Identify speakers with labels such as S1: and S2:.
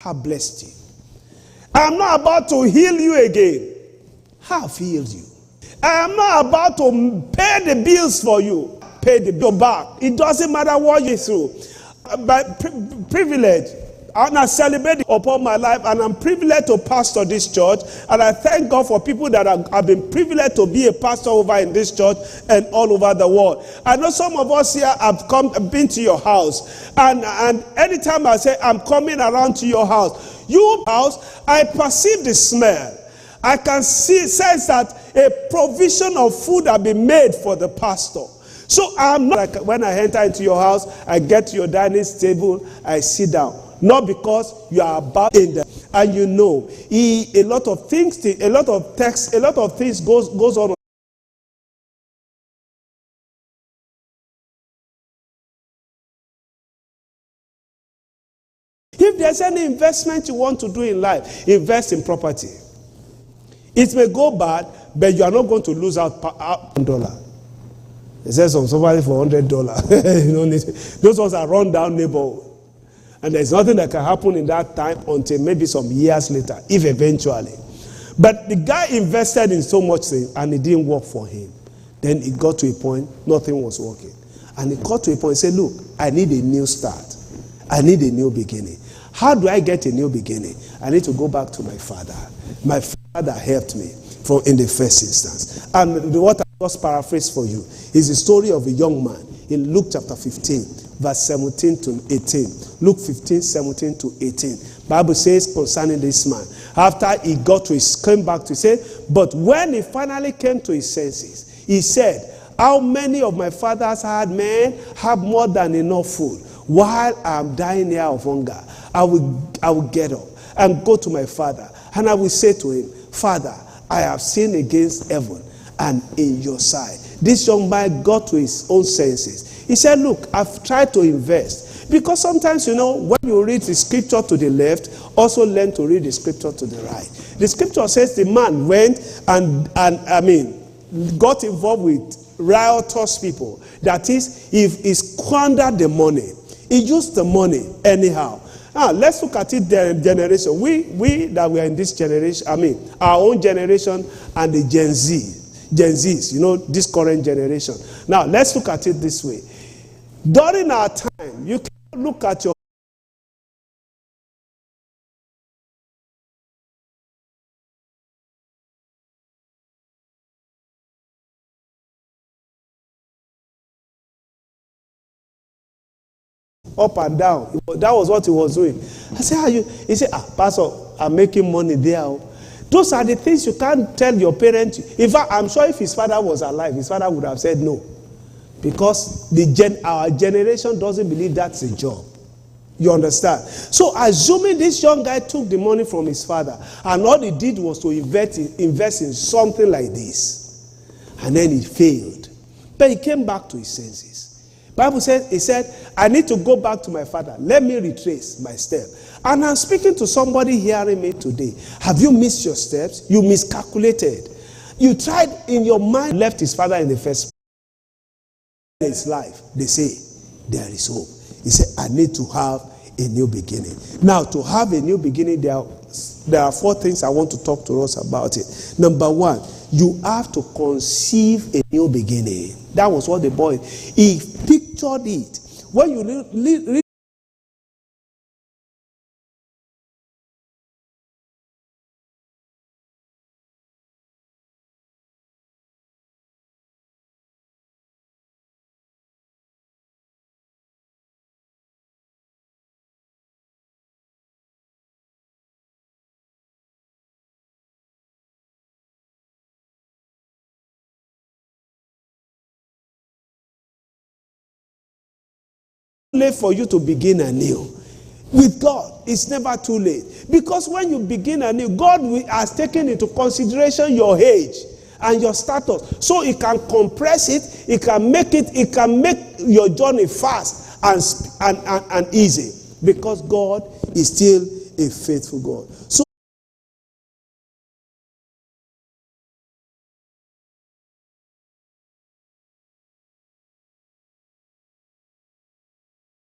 S1: have blessed you. I am not about to heal you again. I have healed you. I am not about to pay the bills for you. Pay the bill back. It doesn't matter what you through. By privilege, and I celebrate upon my life, and I'm privileged to pastor this church, and I thank God for people that have been privileged to be a pastor over in this church and all over the world. I know some of us here have been to your house, and anytime I say I'm coming around to your house, I perceive the smell. I can sense that a provision of food has been made for the pastor. So I'm not like when I enter into your house, I get to your dining table, I sit down. Not because you are about in there, and you know, a lot of things goes on. If there's any investment you want to do in life, invest in property. It may go bad, but you are not going to lose out $1. It says somebody for $100. You know, those ones are run down neighborhood. And there's nothing that can happen in that time until maybe some years later, if eventually. But the guy invested in so much things and it didn't work for him. Then it got to a point, nothing was working. And it got to a point, he said, look, I need a new start. I need a new beginning. How do I get a new beginning? I need to go back to my father. My father helped me in the first instance. And what I just paraphrase for you is the story of a young man in Luke chapter 15, verse 17 to 18. Luke 15, 17 to 18. Bible says concerning this man, after he came back to say, but when he finally came to his senses, he said, how many of my father's hired men have more than enough food, while I'm dying here of hunger? I will get up and go to my father, and I will say to him, Father, I have sinned against heaven and in your sight. This young man got to his own senses. He said, look, I've tried to invest. Because sometimes, you know, when you read the scripture to the left, also learn to read the scripture to the right. The scripture says the man went and got involved with riotous people. That is, if he squandered the money, he used the money anyhow. Now, let's look at it, the generation. We that were in this generation, our own generation and the Gen Zs, you know, this current generation. Now, let's look at it this way. During our time, you can look at your up and down. That was what he was doing. I said, he said, Pastor, I'm making money there. Those are the things you can't tell your parents. In fact, I'm sure if his father was alive, his father would have said no. Because our generation doesn't believe that's a job. You understand? So assuming this young guy took the money from his father, and all he did was to invest in something like this. And then he failed. But he came back to his senses. Bible says, he said, I need to go back to my father. Let me retrace my step. And I'm speaking to somebody hearing me today. Have you missed your steps? You miscalculated. You tried in your mind, left his father in the first place. His life, they say, there is hope. He said, I need to have a new beginning. Now, to have a new beginning, there are 4 things I want to talk to us about it. Number 1, you have to conceive a new beginning. That was what the boy, he pictured it. When you read late for you to begin anew. With God, it's never too late. Because when you begin anew, God has taken into consideration your age and your status. So it can compress it, it can make your journey fast and easy. Because God is still a faithful God. So